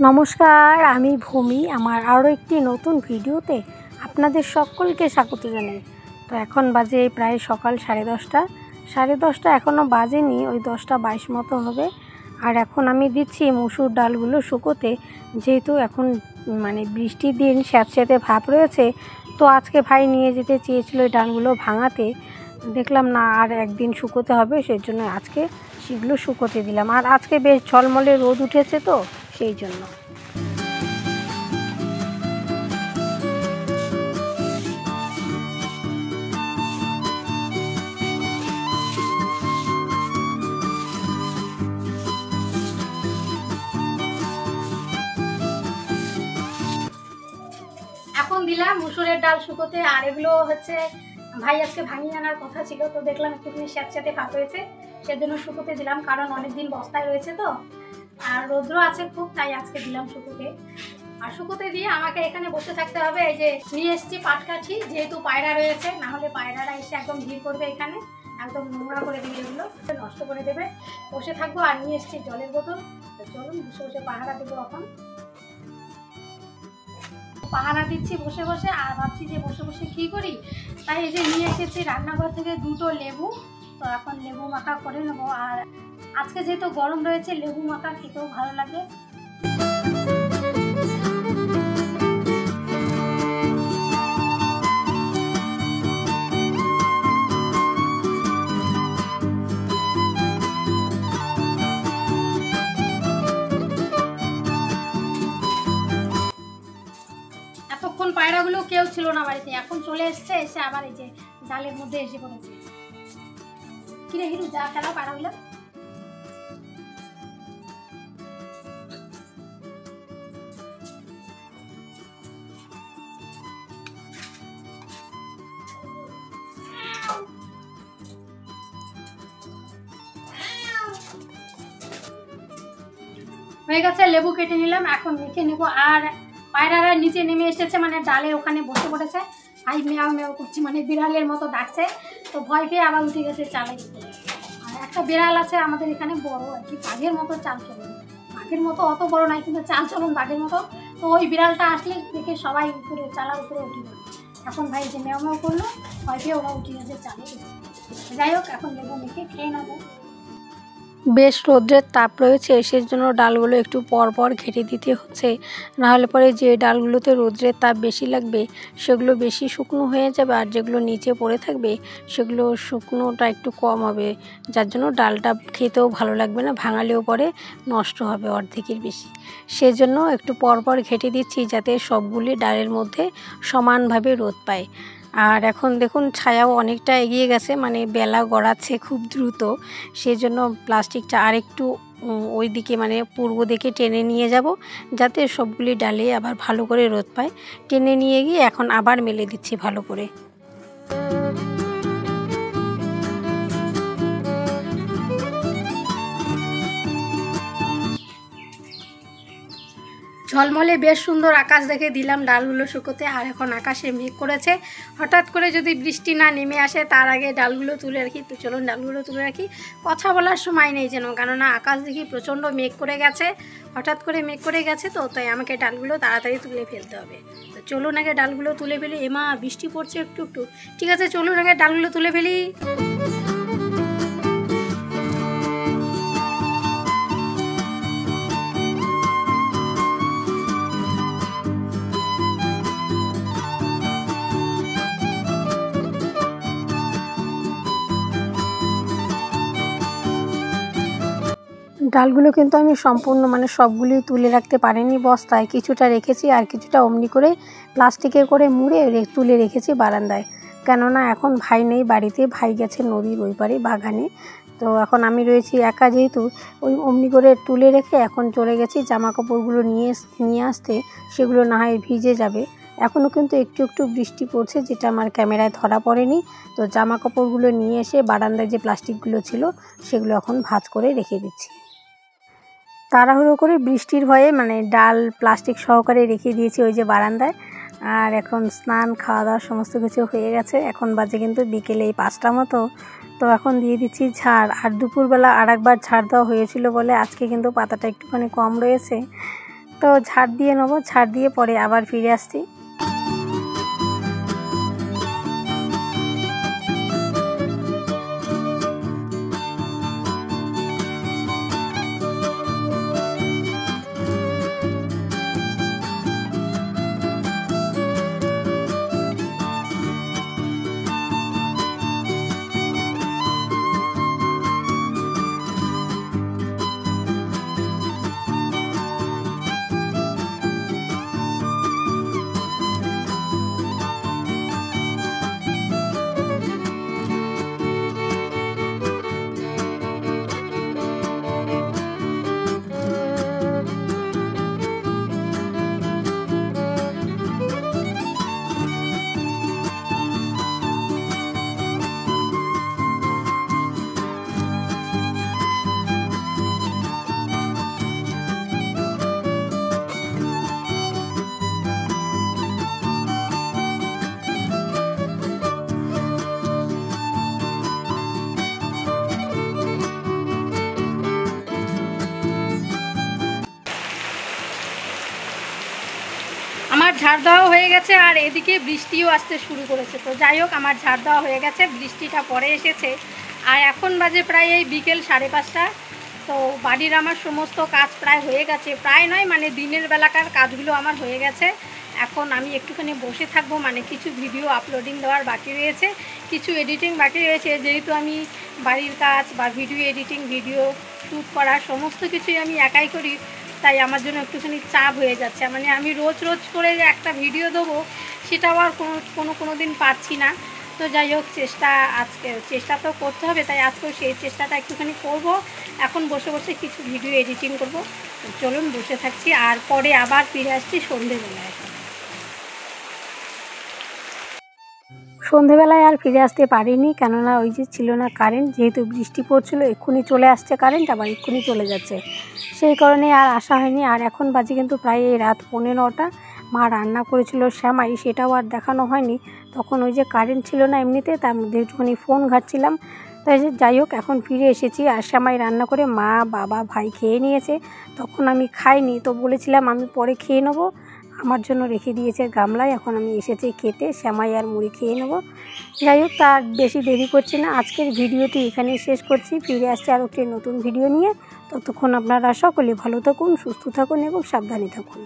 নমস্কার, আমি ভূমি। আমার আরও একটি নতুন ভিডিওতে আপনাদের সকলকে স্বাগত জানাই। তো এখন বাজে প্রায় সকাল 10:30 এখনও বাজেনি, ওই 10:22 মতো হবে। আর এখন আমি দিচ্ছি মুসুর ডালগুলো শুকোতে, যেহেতু এখন বৃষ্টির দিন, স্যাঁতস্যাঁতে ভাব রয়েছে। তো আজকে ভাই নিয়ে যেতে চেয়েছিল এই ডালগুলো ভাঙাতে, দেখলাম না আর একদিন শুকোতে হবে, সেই জন্য আজকে সেগুলো শুকোতে দিলাম। আর আজকে বেশ ঝলমলে রোদ উঠেছে, তো সেই জন্য। এখন দিলাম মুসুরের ডাল শুকোতে। আর এগুলো হচ্ছে ভাই আজকে ভাঙিয়ে আনার কথা ছিল, তো দেখলাম একটুখানি স্যাঁতস্যাঁতে ভাব হয়েছে, সেজন্য শুকোতে দিলাম। কারণ অনেকদিন বস্তায় রয়েছে তো, আর রৌদ্র আছে খুব, তাই আজকে দিলাম শুকোতে। আর শুকোতে দিয়ে আমাকে এখানে বসে থাকতে হবে। এই যে নিয়ে এসেছি পাটকাঠি, যেহেতু পায়রা রয়েছে, না হলে পায়রারা এসে একদম ভিড় করবে এখানে, একদম নোংরা করে দেবে, এগুলো নষ্ট করে দেবে। বসে থাকবো। আর নিয়ে এসেছি জলের বোতল। তো চলুন বসে বসে পাহারা দেবো। এখন পাহারা দিচ্ছি বসে বসে, আর ভাবছি যে বসে বসে কী করি। তাই এই যে নিয়ে এসেছি রান্নাঘর থেকে 2টো লেবু। তো এখন লেবু মাখা করে নেবো। আর আজকে যেহেতু গরম রয়েছে, লেবু মাখা খেতেও ভালো লাগে। এতক্ষণ পায়রাগুলো কেউ ছিল না বাড়িতে, এখন চলে এসছে, এসে আবার এই যে জালের মধ্যে এসে পড়েছে। কিরে হিরু, যা খেলা পায়রাগুলো। হয়ে গেছে, লেবু কেটে নিলাম, এখন মেখে নেবো। আর পায়রারা নিচে নেমে এসেছে, ডালের ওখানে বসে পড়েছে। ভাই মেয়াও মেয়াও করছি, বিড়ালের মতো ডাকছে। তো ভয় পেয়ে আবার উঠে গেছে চালে। আর একটা বিড়াল আছে আমাদের এখানে, বড় আর কি, বাঘের মতো চাল চলন। বাঘের মতো অত বড় নাই, কিন্তু চাল চলন বাঘের মতো। তো ওই বিড়ালটা আসলে দেখে সবাই উপরে, চালার উপরে উঠে পড়ে। এখন ভাই যে মেয়াও মেয়াও করলো, ভয় পেয়ে ওরা উঠে গেছে চালে। যাই হোক, এখন লেবু মেখে খেয়ে নেবো। বেশ রৌদ্রের তাপ রয়েছে, সেই জন্য ডালগুলো একটু পর পর ঘেটে দিতে হচ্ছে, নাহলে পরে যে ডালগুলোতে রৌদ্রের তাপ বেশি লাগবে সেগুলো বেশি শুকনো হয়ে যাবে, আর যেগুলো নিচে পড়ে থাকবে সেগুলো শুকনোটা একটু কম হবে, যার জন্য ডালটা খেতেও ভালো লাগবে না, ভাঙালেও পরে নষ্ট হবে অর্ধেকের বেশি। সেজন্য একটু পর পর ঘেটে দিচ্ছি, যাতে সবগুলি ডালের মধ্যে সমানভাবে রোদ পায়। আর এখন দেখুন ছায়াও অনেকটা এগিয়ে গেছে, বেলা গড়াচ্ছে খুব দ্রুত, সেজন্য প্লাস্টিকটা আরেকটু ওই দিকে পূর্ব দিকে টেনে নিয়ে যাব, যাতে সবগুলি ডালে আবার ভালো করে রোদ পায়। টেনে নিয়ে গিয়ে এখন আবার মেলে দিচ্ছি ভালো করে। ঝলমলে বেশ সুন্দর আকাশ দেখে দিলাম ডালগুলো শুকোতে। আর এখন আকাশে মেঘ করেছে, হঠাৎ করে যদি বৃষ্টি না নেমে আসে তার আগে ডালগুলো তুলে রাখি। তো চলুন ডালগুলো তুলে রাখি, কথা বলার সময় নেই যেন, কেননা আকাশ দেখি প্রচণ্ড মেঘ করে গেছে, হঠাৎ করে মেঘ করে গেছে। তো তাই আমাকে ডালগুলো তাড়াতাড়ি তুলে ফেলতে হবে। তো চলুন আগে ডালগুলো তুলে ফেলি। এমা বৃষ্টি পড়ছে একটু একটু, ঠিক আছে চলুন আগে ডালগুলো তুলে ফেলি। ডালগুলো কিন্তু আমি সম্পূর্ণ সবগুলি তুলে রাখতে পারিনি বস্তায়, কিছুটা রেখেছি, আর কিছুটা অমনি করে প্লাস্টিকে করে মুড়ে তুলে রেখেছি বারান্দায়। কেননা এখন ভাই নেই বাড়িতে, ভাই গেছে নদীর ওই পারে বাগানে। তো এখন আমি রয়েছি একা, যেহেতু ওই অমনি করে তুলে রেখে এখন চলে গেছি জামা কাপড়গুলো নিয়ে আসতে, সেগুলো না হয় ভিজে যাবে। এখনও কিন্তু একটু একটু বৃষ্টি পড়ছে, যেটা আমার ক্যামেরায় ধরা পড়েনি। তো জামা কাপড়গুলো নিয়ে এসে বারান্দায় যে প্লাস্টিকগুলো ছিল সেগুলো এখন ভাঁজ করে রেখে দিচ্ছি। তাড়াহুড়ো করে বৃষ্টির ভয়ে ডাল প্লাস্টিক সহকারে রেখে দিয়েছি ওই যে বারান্দায়। আর এখন স্নান খাওয়া দাওয়া সমস্ত কিছু হয়ে গেছে, এখন বাজে কিন্তু বিকেলে 5টা মতো। তো এখন দিয়ে দিচ্ছি ঝাড়। আর দুপুরবেলা আরেকবার ঝাড় দেওয়া হয়েছিল বলে আজকে কিন্তু পাতাটা একটুখানি কম রয়েছে। তো ঝাড় দিয়ে নেবো, ঝাড় দিয়ে পরে আবার ফিরে আসছি। আমার ঝাড় দেওয়া হয়ে গেছে আর এদিকে বৃষ্টিও আসতে শুরু করেছে। তো যাই হোক, আমার ঝাড় দেওয়া হয়ে গেছে, বৃষ্টিটা পরে এসেছে। আর এখন বাজে প্রায় এই বিকেল 5:30। তো বাড়ির আমার সমস্ত কাজ প্রায় হয়ে গেছে, প্রায় নয় মানে দিনের বেলাকার কাজগুলো আমার হয়ে গেছে। এখন আমি একটুখানি বসে থাকবো, মানে কিছু ভিডিও আপলোডিং দেওয়ার বাকি রয়েছে, কিছু এডিটিং বাকি রয়েছে। যেহেতু আমি বাড়ির কাজ বা ভিডিও এডিটিং, ভিডিও শ্যুট করা সমস্ত কিছুই আমি একাই করি, তাই আমার জন্য একটুখানি চাপ হয়ে যাচ্ছে। মানে আমি রোজ রোজ করে যে একটা ভিডিও দেবো সেটাও আর কোনো দিন পারছি না। তো যাই হোক, চেষ্টা তো করতে হবে, তাই আজকেও সেই চেষ্টাটা একটুখানি করব। এখন বসে বসে কিছু ভিডিও এডিটিং করব। চলুন বসে থাকছি, আর পরে আবার ফিরে আসছি সন্ধেবেলায়। সন্ধেবেলায় আর ফিরে আসতে পারিনি, কেননা ওই যে ছিল না কারেন্ট, যেহেতু বৃষ্টি পড়ছিল, এক্ষুনি চলে আসছে কারেন্ট, আবার এক্ষুনি চলে যাচ্ছে, সেই কারণে আর আসা হয়নি। আর এখন বাজে কিন্তু প্রায় এই রাত 9:15। মা রান্না করেছিল সেমাই, সেটাও আর দেখানো হয়নি। তখন ওই যে কারেন্ট ছিল না এমনিতে, তার মধ্যে একটুখানি ফোন ঘাঁটছিলাম। তাই যাই হোক, এখন ফিরে এসেছি আর সেমাই রান্না করে মা, বাবা, ভাই খেয়ে নিয়েছে। তখন আমি খাইনি, তো বলেছিলাম আমি পরে খেয়ে নেবো, আমার জন্য রেখে দিয়েছে গামলায়। এখন আমি এসেছি খেতে, সেমাই আর মুড়ি খেয়ে নেবো। যাই হোক, তার বেশি দেরি করছি না, আজকের ভিডিওটি এখানেই শেষ করছি। ফিরে আসছে আর একটি নতুন ভিডিও নিয়ে। ততক্ষণ আপনারা সকলে ভালো থাকুন, সুস্থ থাকুন এবং সাবধানে থাকুন।